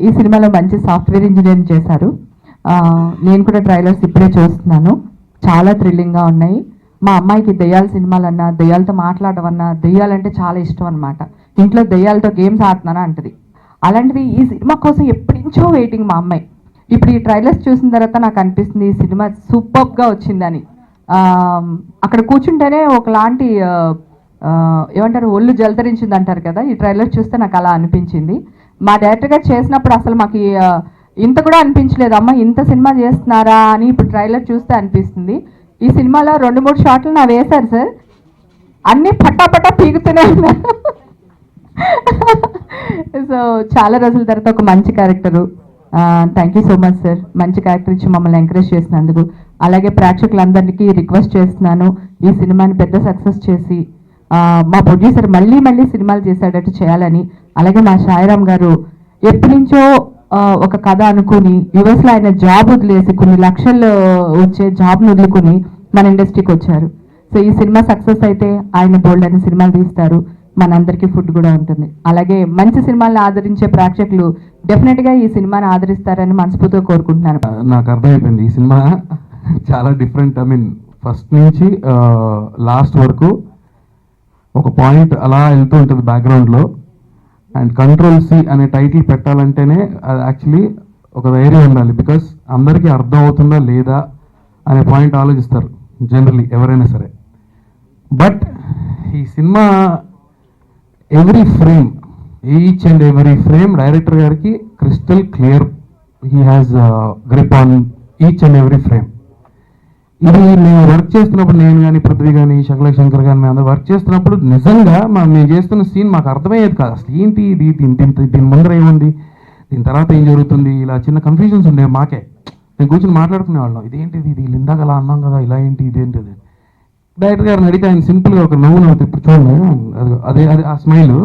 ఈ సినిమాలో మంచి సాఫ్ట్వేర్ ఇంజనీర్ చేశారు. నేను కూడా ట్రైలర్స్ ఇప్పుడే చూస్తున్నాను, చాలా థ్రిల్లింగ్గా ఉన్నాయి. మా అమ్మాయికి దెయ్యాల సినిమాలన్నా, దెయ్యాలతో మాట్లాడడం అన్నా, దెయ్యాలంటే చాలా ఇష్టం అనమాట. ఇంట్లో దెయ్యాలతో గేమ్స్ ఆడుతున్నానా అంటది. అలాంటిది ఈ సినిమా కోసం ఎప్పటి నుంచో వెయిటింగ్ మా అమ్మాయి. ఇప్పుడు ఈ ట్రైలర్స్ చూసిన తర్వాత నాకు అనిపిస్తుంది ఈ సినిమా సూపర్గా వచ్చిందని. అక్కడ కూర్చుంటేనే ఒకలాంటి ఏమంటారు, ఒళ్ళు జలతరించింది అంటారు కదా, ఈ ట్రైలర్ చూస్తే నాకు అలా అనిపించింది. మా డైరెక్టర్ గారు చేసినప్పుడు అసలు మాకు ఇంత కూడా అనిపించలేదు, అమ్మ ఇంత సినిమా చేస్తున్నారా అని ఇప్పుడు ట్రైలర్ చూస్తే అనిపిస్తుంది. ఈ సినిమాలో 2-3 షాట్లు నా వేశారు సార్, అన్నీ పట్టాపట్టా పీగుతూనే ఉన్నారు. సో చాలా రోజుల తర్వాత ఒక మంచి character. Thank you so much sir, మంచి క్యారెక్టర్ ఇచ్చి మమ్మల్ని ఎంకరేజ్ చేసినందుకు. అలాగే ప్రేక్షకులందరికీ రిక్వెస్ట్ చేస్తున్నాను, ఈ సినిమాని పెద్ద సక్సెస్ చేసి మా ప్రొడ్యూసర్ మళ్ళీ మళ్ళీ సినిమాలు చేసేటట్టు చేయాలని. అలాగే మా సాయిరామ్ గారు ఎప్పటి నుంచో ఒక కథ అనుకుని యుఎస్లో ఆయన జాబ్ వదిలేసి కొన్ని లక్షలు వచ్చే జాబ్ను వదులుకుని మన ఇండస్ట్రీకి వచ్చారు. సో ఈ సినిమా సక్సెస్ అయితే ఆయన బోల్డ్ అని సినిమాలు తీస్తారు, మనందరికీ ఫుడ్ కూడా ఉంటుంది. అలాగే మంచి సినిమాలను ఆదరించే ప్రేక్షకులు డెఫినెట్గా ఈ సినిమాని ఆదరిస్తారని మనస్ఫూర్తిగా కోరుకుంటున్నాను. నాకు అర్థమైపోయింది ఈ సినిమా చాలా డిఫరెంట్. ఐ మీన్ ఫస్ట్ నుంచి లాస్ట్ వరకు ఒక పాయింట్ అలా వెళ్తూ ఉంటుంది బ్యాక్గ్రౌండ్లో. అండ్ కంట్రోల్ సి అనే టైటిల్ పెట్టాలంటేనే యాక్చువల్లీ ఒక ధైర్యం ఉండాలి, బికాస్ అందరికీ అర్థం అవుతుందా లేదా అనే పాయింట్ ఆలోచిస్తారు జనరలీ ఎవరైనా సరే. బట్ ఈ cinema every frame, each and every frame director గారికి crystal clear. He has grip on each and every frame. ఇది మేము వర్క్ చేస్తున్నప్పుడు, నేను కానీ పృథ్వీ కానీ శకల శంకర్ కానీ మేము అందరూ వర్క్ చేస్తున్నప్పుడు నిజంగా మేము చేస్తున్న సీన్ మాకు అర్థమయ్యేది కాదు. అసలు ఏంటి ఇది, దీని ముందర ఏముంది, దీని తర్వాత ఏం జరుగుతుంది, ఇలా చిన్న కన్ఫ్యూజన్స్ ఉండేవి మాకే. మేము కూర్చొని మాట్లాడుకునేవాళ్ళం, ఇదేంటిది, ఇది ఇందాక అలా అన్నాం కదా, ఇలా ఏంటి, ఇదేంటిది. డైరెక్టర్ గారిని అడిగితే ఆయన సింపుల్గా ఒక నవ్వు నవ్వుతుంది, ఇప్పుడు చూడండి అదే అదే ఆ స్మైల్,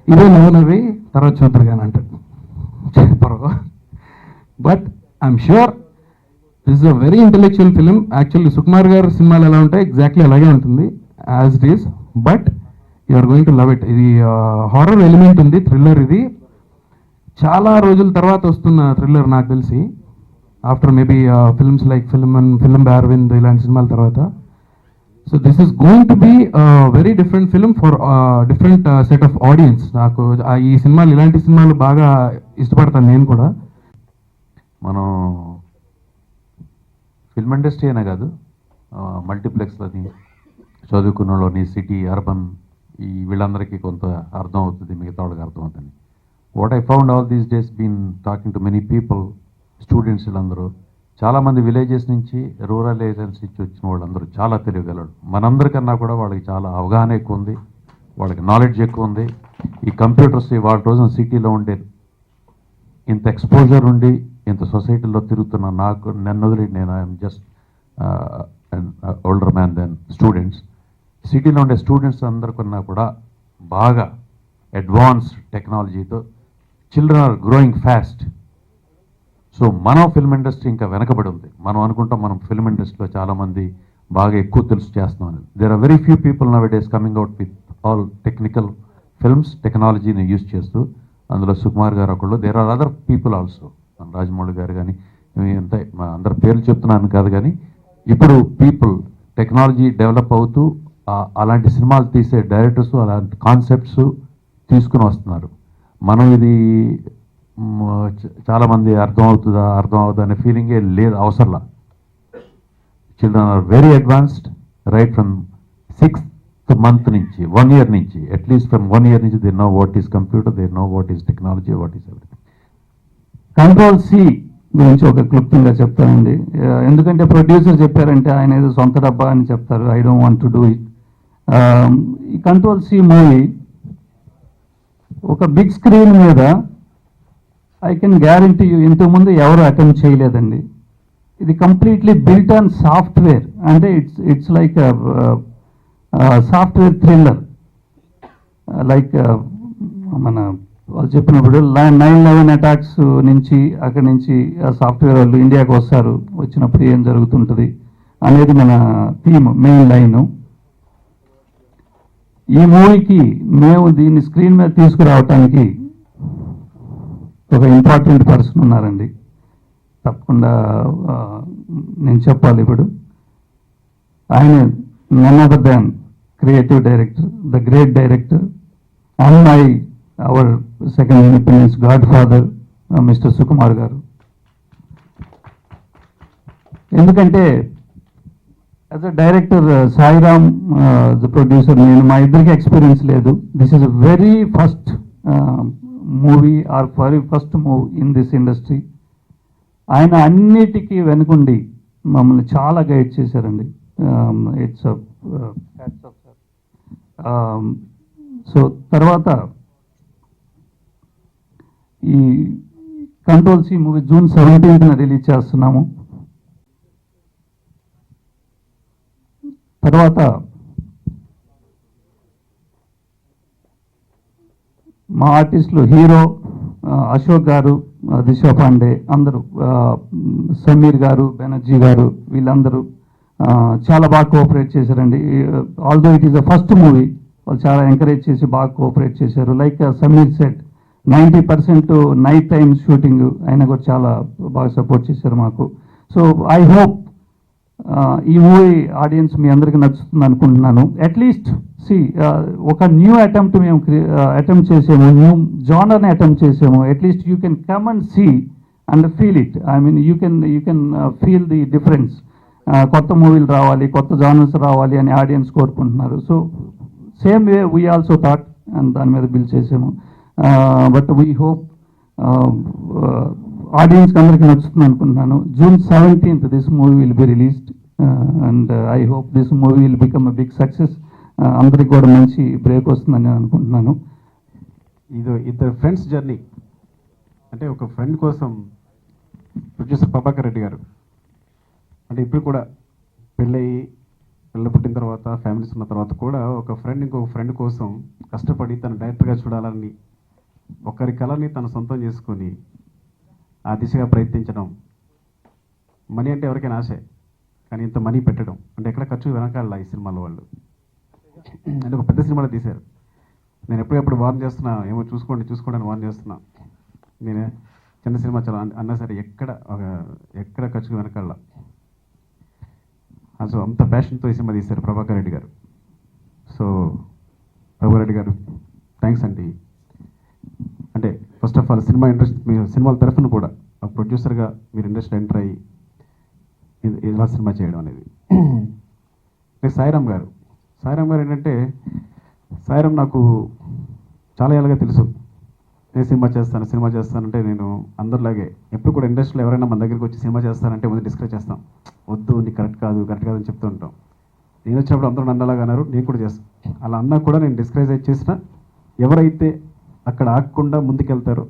ఇదే నవ్వు నవ్వి తర్వాత చూద్దరు కానీ అంటాడు చెప్పరు. But I'm sure this is a very intellectual film. Actually Sukumar garu సినిమాలు ఎలా ఉంటాయి ఎగ్జాక్ట్లీ అలాగే ఉంటుంది as it is. But you are going to love it. ఇది హారర్ ఎలిమెంట్ ఉంది, థ్రిల్లర్. ఇది చాలా రోజుల తర్వాత వస్తున్న థ్రిల్లర్ నాకు తెలిసి, after maybe films like film Aravind ఇలాంటి సినిమాల తర్వాత. So this is going to be very different film for different set of audience. నాకు ఈ సినిమాలు, ఇలాంటి సినిమాలు బాగా ఇష్టపడతాను నేను కూడా. మనం ఫిల్మ్ ఇండస్ట్రీ అనే కాదు, మల్టీప్లెక్స్లని చదువుకున్న వాళ్ళని, సిటీ అర్బన్ ఈ వీళ్ళందరికీ కొంత అర్థం అవుతుంది, మిగతా వాళ్ళకి అర్థం అవుతుంది. What I found all these days been talking to many people, students వీళ్ళందరూ చాలామంది విలేజెస్ నుంచి, రూరల్ ఏరియాస్ నుంచి వచ్చిన వాళ్ళందరూ చాలా తెలియగలరు. మనందరికన్నా కూడా వాళ్ళకి చాలా అవగాహన ఎక్కువ ఉంది, వాళ్ళకి నాలెడ్జ్ ఎక్కువ ఉంది. ఈ కంప్యూటర్స్ వాళ్ళ రోజున సిటీలో ఉండే ఇంత ఎక్స్పోజర్ ఉండి ఇంత సొసైటీలో తిరుగుతున్న నాకు, నన్ను వదిలి, నేను I'm just older man then students. సిటీలో ఉండే స్టూడెంట్స్ అందరికన్నా కూడా బాగా అడ్వాన్స్డ్ టెక్నాలజీతో children are growing fast. So మనం ఫిల్మ్ ఇండస్ట్రీ ఇంకా వెనకబడి ఉంది. మనం అనుకుంటాం మనం ఫిల్మ్ ఇండస్ట్రీలో చాలామంది బాగా ఎక్కువ తెలుసు చేస్తున్నాం. There are very few people now days coming out with all technical films, టెక్నాలజీని యూజ్ చేస్తూ. అందులో సుకుమార్ గారు ఒకళ్ళు, there are other people also, Rajamouli garu కానీ, ఎంత అందరి పేర్లు చెప్తున్నాను కాదు కానీ, ఇప్పుడు పీపుల్ టెక్నాలజీ డెవలప్ అవుతూ అలాంటి సినిమాలు తీసే డైరెక్టర్స్ అలాంటి కాన్సెప్ట్స్ తీసుకుని వస్తున్నారు. మనం ఇది చాలామంది అర్థం అవుతుందా అనే ఫీలింగే లేదు, అవసరంలా. Children are very advanced right from 6th month నుంచి, 1 year నుంచి, అట్లీస్ట్ ఫ్రమ్ 1 year నుంచి they know what is computer, they know what is technology, what is everything. Control C గురించి ఒక క్లుప్తంగా చెప్తానండి. ఎందుకంటే ప్రొడ్యూసర్ చెప్పారంటే ఆయన ఏదో సొంత డబ్బా అని చెప్తారు. I don't want to do it. ఈ కంట్రోల్ సి మూవీ ఒక బిగ్ స్క్రీన్ మీద ఐ కెన్ గ్యారంటీ యూ ఇంతకుముందు ఎవరు అటెంప్ట్ చేయలేదండి. ఇది కంప్లీట్లీ బిల్ట్ ఆన్ సాఫ్ట్వేర్. అంటే it's like software thriller. Like మన వాళ్ళు చెప్పినప్పుడు 9/11 అటాక్స్ నుంచి, అక్కడి నుంచి సాఫ్ట్వేర్ వాళ్ళు ఇండియాకి వస్తారు, వచ్చినప్పుడు ఏం జరుగుతుంటుంది అనేది మన థీమ్, మెయిన్ లైను. ఈ మూవీకి మేము దీన్ని స్క్రీన్ మీద తీసుకురావటానికి ఒక ఇంపార్టెంట్ పర్సన్ ఉన్నారండి, తప్పకుండా నేను చెప్పాలి ఇప్పుడు. ఆయన none other than creative director, the great director, and our second independence god father mister Sukumar garu. ఎందుకంటే as a director Sairam the producer, నేను మా ఇద్దరికి ఎక్స్పీరియన్స్ లేదు. This is very first movie or very first move in this industry. ఆయన అన్నిటికీ వెనుకుండి మమ్మల్ని చాలా guide చేశారండి. ఇట్స్ సో తర్వాత ఈ Control C movie June 17th release చేస్తున్నాము. తర్వాత మా ఆర్టిస్టులు హీరో అశోక్ గారు, దిశా పాండే, అందరూ, సమీర్ గారు, బెనర్జీ గారు, వీళ్ళందరూ చాలా బాగా కోఆపరేట్ చేశారండి. Although it is the first movie, వాళ్ళు చాలా ఎంకరేజ్ చేసి బాగా కోఆపరేట్ చేశారు. Like Sameer set 90% night time shooting, అయినా కూడా చాలా బాగా సపోర్ట్ చేశారు మాకు. సో ఐ హోప్ ఈ మూవీ ఆడియన్స్ మీ అందరికీ నచ్చుతుంది అనుకుంటున్నాను. అట్లీస్ట్ ఒక న్యూ అటెంప్ట్ మేము అటెంప్ట్ చేసాము, న్యూ జానర్ని అటెంప్ట్ చేసాము. At least you can come and see and feel it. I mean you can feel the difference. కొత్త మూవీలు రావాలి, కొత్త జానర్స్ రావాలి అని ఆడియన్స్ కోరుకుంటున్నారు. So same way we also thought, and దాని మీద బిల్ చేసాము. బట్ వీ హోప్ ఆడియన్స్కి అందరికీ నచ్చుతుంది అనుకుంటున్నాను. June 17th this movie will be released and I hope this movie will become a big success. అందరికి కూడా మంచి బ్రేక్ వస్తుందని నేను అనుకుంటున్నాను. ఇద్దరు ఫ్రెండ్స్ జర్నీ అంటే ఒక ఫ్రెండ్ కోసం ప్రొడ్యూసర్ ప్రభాకర్ రెడ్డి గారు అంటే ఇప్పుడు కూడా పెళ్ళయి పిల్ల పుట్టిన తర్వాత ఫ్యామిలీస్ ఉన్న తర్వాత కూడా ఒక ఫ్రెండ్ ఇంకొక ఫ్రెండ్ కోసం కష్టపడి తను డైరెక్ట్గా చూడాలని ఒకరి కళని తను సొంతం చేసుకొని ఆ దిశగా ప్రయత్నించడం. మనీ అంటే ఎవరికైనా ఆశే, కానీ ఇంత మనీ పెట్టడం అంటే ఎక్కడ ఖర్చు వెనకాల ఈ సినిమాలో వాళ్ళు అంటే ఒక పెద్ద సినిమాలో తీశారు. నేను ఎప్పుడెప్పుడు వార్న్ చేస్తున్నా, ఏమో చూసుకోండి అని వార్న్ చేస్తున్నా. నేను చిన్న సినిమా చాలా అన్నా సరే ఎక్కడ ఖర్చుకు వెనకాల. సో అంత ప్యాషన్తో ఈ సినిమా తీశారు ప్రభాకర్ రెడ్డి గారు. సో ప్రభాకర్ రెడ్డి గారు థ్యాంక్స్ అండి. అంటే first of all cinema industry, మీ సినిమాల తరఫున కూడా ప్రొడ్యూసర్గా మీరు ఇండస్ట్రీ ఎంటర్ అయ్యి ఇలా సినిమా చేయడం అనేది. నెక్స్ట్ సాయిరామ్ గారు ఏంటంటే, సాయిరామ్ నాకు చాలా ఏళ్ళగా తెలుసు. నేను సినిమా చేస్తానంటే నేను అందరిలాగే ఎప్పుడు కూడా ఇండస్ట్రీలో ఎవరైనా మన దగ్గరికి వచ్చి సినిమా చేస్తానంటే ముందు డిస్కస్ చేస్తాం. వద్దు, నీకు కరెక్ట్ కాదు అని చెప్తూ ఉంటాం. నేను వచ్చినప్పుడు అందరూ నన్ను అలాగా అన్నారు, నేను కూడా చేస్తాను. అలా అన్నా కూడా నేను డిస్కరేజ్ చేసిన ఎవరైతే అక్కడ ఆగకుండా ముందుకెళ్తారో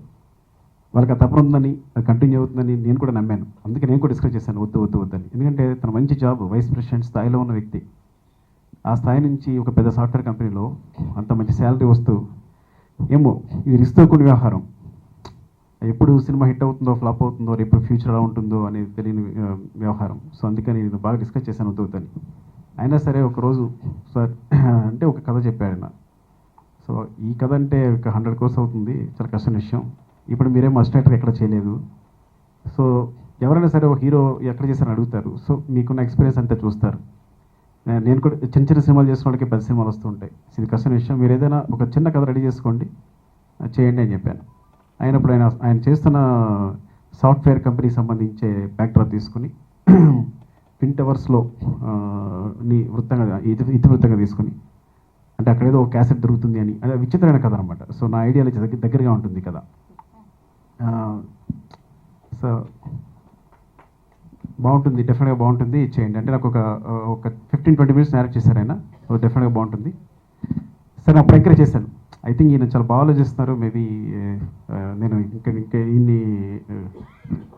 వాళ్ళకి ఆ తపన ఉందని, అది కంటిన్యూ అవుతుందని నేను కూడా నమ్మాను. అందుకే నేను కూడా డిస్కస్ చేశాను వద్దని. ఎందుకంటే తన మంచి జాబ్, వైస్ ప్రెసిడెంట్ స్థాయిలో ఉన్న వ్యక్తి. ఆ స్థాయి నుంచి ఒక పెద్ద సాఫ్ట్వేర్ కంపెనీలో అంత మంచి శాలరీ వస్తూ, ఏమో ఇది రిస్క్తో కూడిన వ్యవహారం. ఎప్పుడు సినిమా హిట్ అవుతుందో ఫ్లాప్ అవుతుందో, రేపు ఫ్యూచర్ ఎలా ఉంటుందో అనేది తెలియని వ్యవహారం. సో అందుకని నేను బాగా డిస్కస్ చేశాను వద్దని. అయినా సరే ఒకరోజు సార్ అంటే ఒక కథ చెప్పాడు ఆయన. సో ఈ కథ అంటే ఒక 100 crores అవుతుంది, చాలా కష్టమైన విషయం. ఇప్పుడు మీరేం అసిస్టెంట్గా ఎక్కడ చేయలేదు. సో ఎవరైనా సరే ఒక హీరో ఎక్కడ చేశారని అడుగుతారు. సో మీకున్న ఎక్స్పీరియన్స్ అంతా చూస్తారు. నేను కూడా చిన్న సినిమాలు చేసిన వాళ్ళకి పెద్ద సినిమాలు వస్తుంటాయి. ఇది కష్టమైన విషయం. మీరు ఏదైనా ఒక చిన్న కథ రెడీ చేసుకోండి, చేయండి అని చెప్పాను. అయినప్పుడు ఆయన చేస్తున్న సాఫ్ట్వేర్ కంపెనీకి సంబంధించే బ్యాక్డ్రాప్ తీసుకుని ట్విన్ టవర్స్లో ఇతివృత్తంగా తీసుకుని, అంటే అక్కడ ఏదో ఒక క్యాసెట్ దొరుకుతుంది అని, అదే విచిత్రమైన కథ అనమాట. సో నా ఐడియాలజీ దగ్గరగా ఉంటుంది కదా. సో బాగుంటుంది, డెఫినెట్గా బాగుంటుంది, చేయండి అంటే నాకు ఒక 15-20 minutes నేరేట్ చేశారు ఆయన. సో డెఫినెట్గా బాగుంటుంది. సరే అప్పుడు ఎంకరేజ్ చేశాను. ఐ థింక్ ఈయన చాలా బాగా ఆలోచిస్తున్నారు. మేబీ నేను ఇంకా ఈయన్ని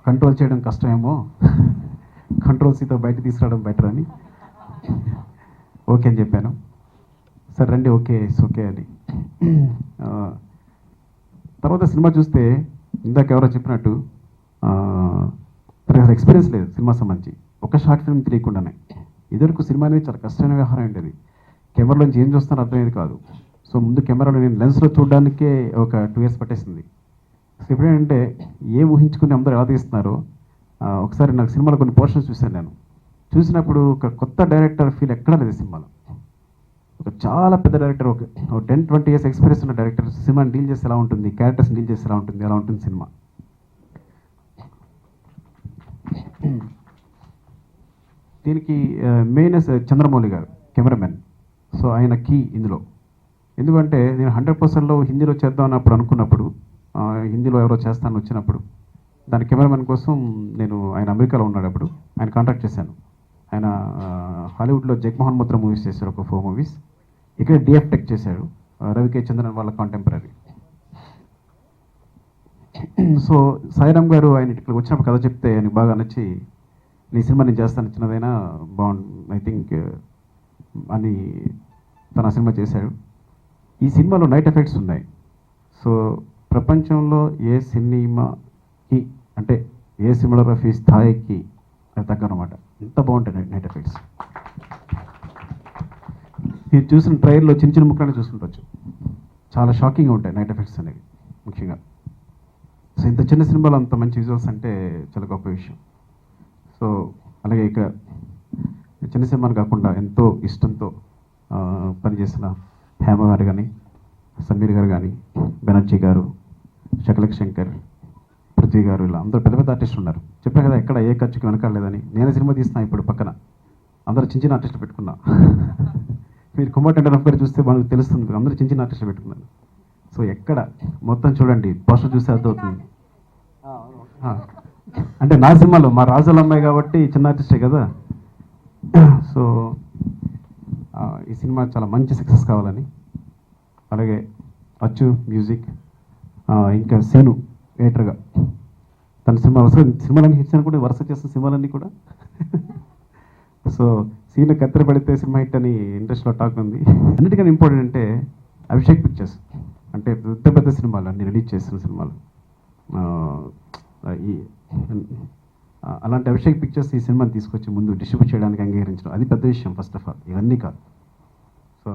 కంట్రోల్ చేయడం కష్టమేమో, కంట్రోల్ సీతో బయట తీసుకురావడం బెటర్ అని ఓకే అని చెప్పాను. సరే రండి, ఓకే అని. తర్వాత సినిమా చూస్తే ఇందాక ఎవరో చెప్పినట్టు అసలు ఎక్స్పీరియన్స్ లేదు సినిమా సంబంధించి. ఒక షార్ట్ ఫిల్మ్ తెలియకుండానే ఇదివరకు సినిమా అనేది చాలా కష్టమైన వ్యవహారం ఉండేది. కెమెరాలోంచి ఏం చూస్తానో అర్థమయ్యేది కాదు. సో ముందు కెమెరాలో నేను లెన్స్లో చూడడానికే ఒక 2 years పట్టేసింది. సో ఇప్పుడేంటంటే ఏం ఊహించుకుని అందరూ ఎలా తీస్తున్నారో ఒకసారి నాకు సినిమాలో కొన్ని పోర్షన్స్ చూశాను నేను. చూసినప్పుడు ఒక కొత్త డైరెక్టర్ ఫీల్ ఎక్కడా లేదు సినిమాలో. ఒక చాలా పెద్ద డైరెక్టర్, ఒక 10-20 years ఎక్స్పీరియన్స్ ఉన్న డైరెక్టర్ సినిమాని డీల్ చేస్తే ఎలా ఉంటుంది, క్యారెక్టర్స్ని డీల్ చేస్తే ఎలా ఉంటుంది సినిమా. దీనికి మెయిన్ చంద్రమౌళి గారు కెమెరామెన్. సో ఆయన కీ ఇందులో. ఎందుకంటే నేను 100%లో హిందీలో చేద్దాం అన్నప్పుడు అనుకున్నప్పుడు, హిందీలో ఎవరో చేస్తాను వచ్చినప్పుడు దాని కెమెరామెన్ కోసం ఆయన అమెరికాలో ఉన్నాడు అప్పుడు, ఆయన కాంటాక్ట్ చేశాను. ఆయన హాలీవుడ్లో జగన్మోహన్ ముద్ర మూవీస్ చేశారు, ఒక 4 movies. ఇక్కడ డిఎఫ్ టెక్ చేశాడు, రవికే చంద్రన్ వాళ్ళ కాంటెంపరీ. సో సాయిరామ్ గారు ఆయన ఇక్కడికి వచ్చినప్పుడు కథ చెప్తే ఆయనకు బాగా నచ్చి, నీ సినిమా నేను చేస్తాను, చిన్నదైనా బాగుంది ఐ థింక్ అని తన సినిమా చేశాడు. ఈ సినిమాలో నైట్ ఎఫెక్ట్స్ ఉన్నాయి. సో ప్రపంచంలో ఏ సినిమాకి అంటే ఏ సినిమాటోగ్రఫీ స్థాయికి అది తగ్గనమాట, ఎంత బాగుంటాయి నైట్ ఎఫెక్ట్స్. మీరు చూసిన ట్రైల్లో చిన్న చిన్న ముక్కలనే చూసుకుంటవచ్చు, చాలా షాకింగ్గా ఉంటాయి నైట్ ఎఫెక్ట్స్ అనేవి ముఖ్యంగా. సో ఇంత చిన్న సినిమాలో అంత మంచి విజువల్స్ అంటే చాలా గొప్ప విషయం. సో అలాగే ఇక్కడ చిన్న సినిమాలు కాకుండా ఎంతో ఇష్టంతో పనిచేసిన హేమ గారు కానీ, సమీర్ గారు కానీ, బెనర్జీ గారు, శకలక్ శంకర్, పృథ్వీ గారు, ఇలా అందరూ పెద్ద పెద్ద ఆర్టిస్టులు ఉన్నారు. చెప్పాను కదా ఎక్కడ ఏ ఖర్చుకి వెనకాడలేదని. నేను సినిమా తీస్తున్నా ఇప్పుడు పక్కన అందరూ చిన్న చిన్న ఆర్టిస్టులు పెట్టుకున్నా. మీరు కుమార్ టెండర్ గారు చూస్తే మనకు తెలుస్తుంది, అందరూ చిన్న చిన్న ఆర్టిస్టులు పెట్టుకున్నారు. సో ఎక్కడ మొత్తం చూడండి, పోస్టర్ చూస్తే అర్థమవుతుంది. అంటే నా సినిమాలో మా రాజుల అమ్మాయి కాబట్టి చిన్న ఆర్టిస్టే కదా. సో ఈ సినిమా చాలా మంచి సక్సెస్ కావాలని, అలాగే అచ్చు మ్యూజిక్, ఇంకా సీను ఎడిటర్గా తన సినిమాలన్నీ హిట్స్ అని కూడా వరుస చేస్తున్న సినిమాలన్నీ కూడా. సో సీను కత్తెర పడితే సినిమా హిట్ అని ఇండస్ట్రీలో టాక్ ఉంది. అన్నిటికన్నా ఇంపార్టెంట్ అంటే అభిషేక్ పిక్చర్స్, అంటే పెద్ద పెద్ద సినిమాలు అన్ని రిలీజ్ చేస్తున్న సినిమాలు. అలాంటి అభిషేక్ పిక్చర్స్ ఈ సినిమాని తీసుకొచ్చి ముందు డిస్ట్రిబ్యూట్ చేయడానికి అంగీకరించడం అది పెద్ద విషయం. ఫస్ట్ ఆఫ్ ఆల్ ఇవన్నీ కాదు. సో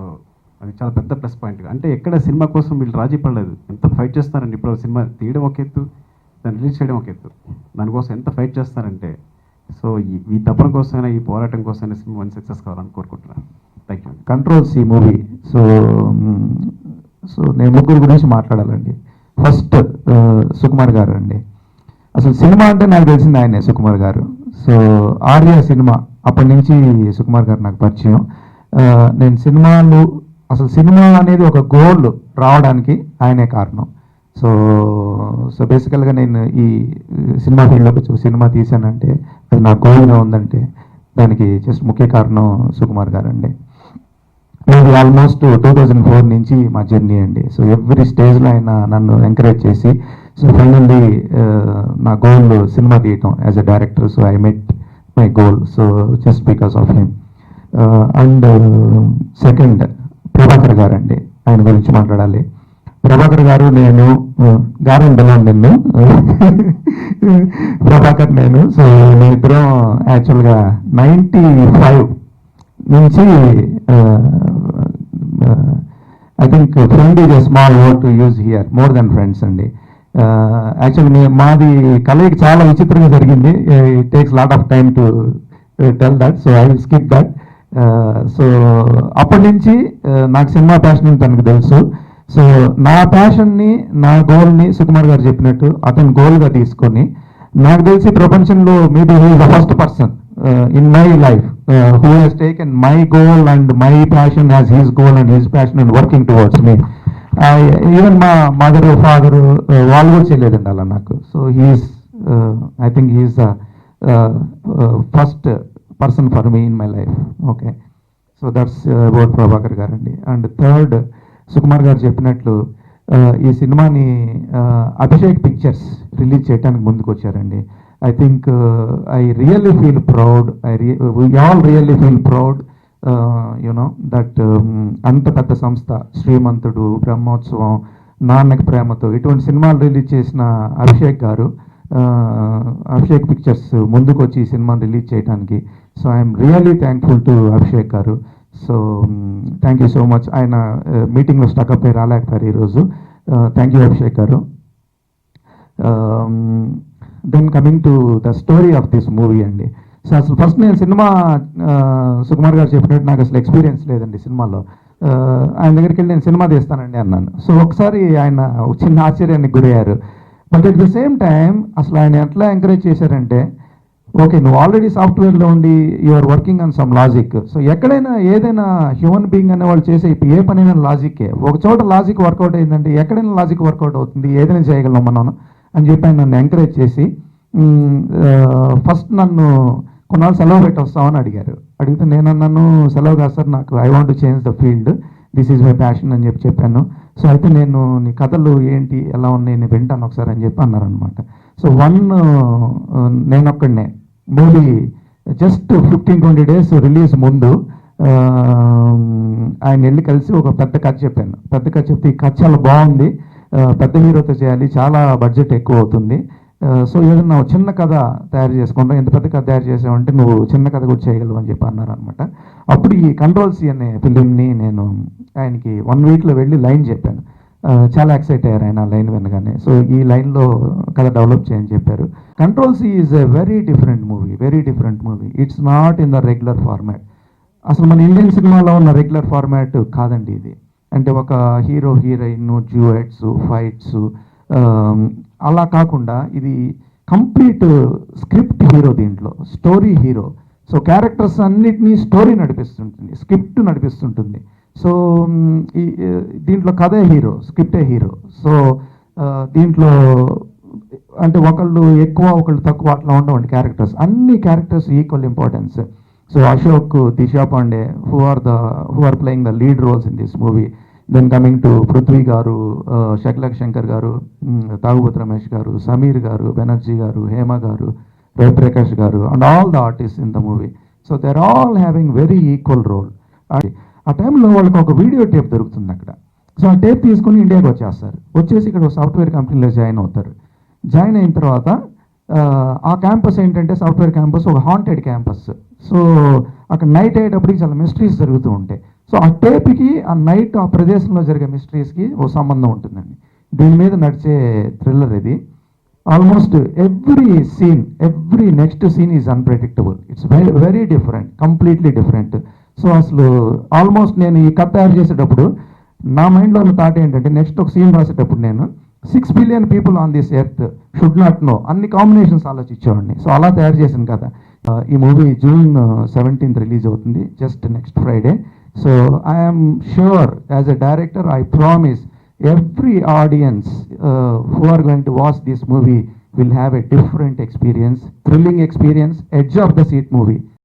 అది చాలా పెద్ద ప్లస్ పాయింట్గా, అంటే ఎక్కడ సినిమా కోసం వీళ్ళు రాజీ పడలేదు. ఎంత ఫైట్ చేస్తున్నారండి ఇప్పుడు, సినిమా తీయడం ఒక ఎత్తు, దాన్ని రిలీజ్ చేయడం ఒక ఎత్తు, దానికోసం ఎంత ఫైట్ చేస్తారంటే. సో ఈ తపన కోసమైనా, ఈ పోరాటం కోసమైనా సినిమా మంచి సక్సెస్ కావాలని కోరుకుంటున్నాను. Thank you. Control C movie. So నేను ముగ్గురు గురించి మాట్లాడాలండి. ఫస్ట్ సుకుమార్ గారు అండి. అసలు సినిమా అంటే నాకు తెలిసింది ఆయనే, సుకుమార్ గారు. సో ఆర్య సినిమా అప్పటి నుంచి సుకుమార్ గారు నాకు పరిచయం. నేను సినిమా అనేది ఒక గోల్ రావడానికి ఆయనే కారణం. సో బేసికల్గా నేను ఈ సినిమా ఫీల్డ్లోకి వచ్చి సినిమా తీశానంటే అది నా గోల్గా ఉందంటే దానికి జస్ట్ ముఖ్య కారణం సుకుమార్ గారు అండి. ఇది ఆల్మోస్ట్ 2004 నుంచి మా జర్నీ అండి. సో ఎవ్రీ స్టేజ్లో ఆయన నన్ను ఎంకరేజ్ చేసి, సో ఫైనల్లీ నా గోల్ సినిమా తీయటం as a director. So I met my goal, so just because of him. And second Prabhakar garu అండి, ఆయన గురించి మాట్లాడాలి. ప్రభాకర్ గారు నేను గారం బెల్లం నిన్ను ప్రభాకర్ నేను. సో మేమిద్దరం యాక్చువల్గా 95 నుంచి I think friend is a small word to use here, more than friends అండి. యాక్చువల్లీ మాది కలయిక చాలా విచిత్రంగా జరిగింది. It takes lot of time to tell that, so I will skip that. So అప్పటి నుంచి నాకు సినిమా ప్యాషన్ తనకు తెలుసు. సో నా ప్యాషన్ని, నా గోల్ని సుకుమార్ గారు చెప్పినట్టు అతను గోల్గా తీసుకొని, నాకు తెలిసి ప్రపంచంలో maybe he is the first person in my life who has taken my goal and my passion as his goal and his passion and working towards me. Even మా మదర్ ఫాదర్ వాళ్ళు కూడా చేయలేదండి అలా నాకు. So he's I think he's first person for me in my life. Okay, so that's about Prabhakar garu అండి. And third, Sukumar గారు చెప్పినట్లు ఈ సినిమాని అభిషేక్ పిక్చర్స్ రిలీజ్ చేయడానికి ముందుకు వచ్చారండి. I think I really feel proud. We all really feel proud, that అంత పెద్ద సంస్థ శ్రీమంతుడు, బ్రహ్మోత్సవం, నాన్నకి ప్రేమతో ఇటువంటి సినిమాలు రిలీజ్ చేసిన అభిషేక్ గారు, అభిషేక్ పిక్చర్స్ ముందుకు వచ్చి ఈ సినిమాని రిలీజ్ చేయడానికి. So I'm really thankful to Abhishek గారు. So thank you so much. ఆయన మీటింగ్లో స్టక్అప్ అయి రాలేకపోయారు ఈరోజు. Thank you Abhishek garu. Then coming to the story of this movie అండి. సో అసలు ఫస్ట్ నేను సినిమా సుకుమార్ గారు చెప్పినట్టు నాకు అసలు ఎక్స్పీరియన్స్ లేదండి సినిమాలో. ఆయన దగ్గరికి వెళ్ళి నేను సినిమా తీస్తానండి అన్నాను. సో ఒకసారి ఆయన ఒక చిన్న ఆశ్చర్యానికి గురయ్యారు. But at the same time అసలు ఆయన ఎట్లా ఎంకరేజ్ చేశారంటే, ఓకే నువ్వు ఆల్రెడీ సాఫ్ట్వేర్లో ఉండి you're working on some logic. So ఎక్కడైనా ఏదైనా హ్యూమన్ బీయింగ్ అనే వాళ్ళు చేసే ఏ పనైనా లాజిక్కే. ఒక చోట లాజిక్ వర్కౌట్ అయిందంటే ఎక్కడైనా లాజిక్ వర్కౌట్ అవుతుంది, ఏదైనా చేయగలం మనం అని చెప్పి ఆయన నన్ను ఎంకరేజ్ చేసి ఫస్ట్ నన్ను కొన్నాళ్ళు సెలవు పెట్టి వస్తామని అడిగారు. అడిగితే నేను అన్నాను సెలవు కాదు సార్, నాకు I want to change the field, this is my passion అని చెప్పాను. సో అయితే నేను నీ కథలు ఏంటి ఎలా ఉన్నాయి నేను వింటాను ఒకసారి అని చెప్పి అన్నారనమాట. సో నేను ఒక్కడనే మూవీ జస్ట్ 15-20 డేస్ రిలీజ్ ముందు ఆయన వెళ్ళి కలిసి ఒక పెద్ద కథ చెప్పాను. పెద్ద కథ చెప్తే ఈ కథ చాలా బాగుంది, పెద్ద హీరోతో చేయాలి, చాలా బడ్జెట్ ఎక్కువ అవుతుంది, సో ఏదన్నా చిన్న కథ తయారు చేసుకుంటాం, ఎంత పెద్ద కథ తయారు చేసావంటే నువ్వు చిన్న కథ కూడా చేయగలవు అని చెప్పి అన్నారనమాట. అప్పుడు ఈ కంట్రోల్ సి అనే ఫిలింని నేను ఆయనకి 1 వీక్లో వెళ్ళి లైన్ చెప్పాను. చాలా ఎక్సైట్ అయ్యారు ఆయన లైన్ వినగానే. సో ఈ లైన్లో కథ డెవలప్ చేయని చెప్పారు. Control C is a very different movie. It's not in the regular format. అసలు మన ఇండియన్ సినిమాలో ఉన్న రెగ్యులర్ ఫార్మాట్ కాదండి ఇది. అంటే ఒక హీరో హీరోయిన్ డ్యూయెట్స్ ఫైట్స్ అలా కాకుండా ఇది కంప్లీట్ స్క్రిప్ట్ హీరో, దీంట్లో స్టోరీ హీరో. సో క్యారెక్టర్స్ అన్నిటినీ స్టోరీ నడిపిస్తుంటుంది, స్క్రిప్ట్ నడిపిస్తుంటుంది. సో దీంట్లో కథే హీరో, స్క్రిప్టే హీరో. సో దీంట్లో అంటే ఒకళ్ళు ఎక్కువ ఒకళ్ళు తక్కువ అట్లా ఉండవండి క్యారెక్టర్స్, అన్ని characters equal importance. So Ashok, Disha Pandey who are playing the lead roles in this movie. Then coming to Prithvi garu, Shakalaka Shankar గారు, తాగుబోతు రమేష్ గారు, సమీర్ గారు, బెనర్జీ గారు, Hema garu, Raviprakash garu and all the artist in the movie. So they are all having very equal role. ఆ టైంలో వాళ్ళకి ఒక video tape దొరుకుతుంది అక్కడ. సో ఆ టేప్ తీసుకుని ఇండియాకి వచ్చేస్తారు. వచ్చేసి ఇక్కడ ఒక సాఫ్ట్వేర్ కంపెనీలో జాయిన్ అవుతారు. జాయిన్ అయిన తర్వాత ఆ క్యాంపస్ ఏంటంటే సాఫ్ట్వేర్ క్యాంపస్ ఒక హాంటెడ్ క్యాంపస్. సో అక్కడ నైట్ అయ్యేటప్పటికి చాలా మిస్టరీస్ జరుగుతూ ఉంటాయి. సో ఆ టేప్కి ఆ నైట్ ఆ ప్రదేశంలో జరిగే మిస్టరీస్కి ఓ సంబంధం ఉంటుందండి. దీని మీద నడిచే థ్రిల్లర్ ఇది. Almost every next scene is unpredictable. It's very different, completely different. So అసలు ఆల్మోస్ట్ నేను ఈ కథ తయారు చేసేటప్పుడు నా మైండ్లో ఉన్న థాట్ ఏంటంటే నెక్స్ట్ ఒక సీన్ రాసేటప్పుడు నేను 6 billion people on this earth should not know, అన్ని కాంబినేషన్స్ ఆలోచించేవాడిని. సో అలా తయారు చేసిన కథ. ఈ మూవీ June 17th రిలీజ్ అవుతుంది, just next Friday. So I'm sure as a director I promise every audience who are going to watch this movie will have a different experience, thrilling experience, edge of the seat movie.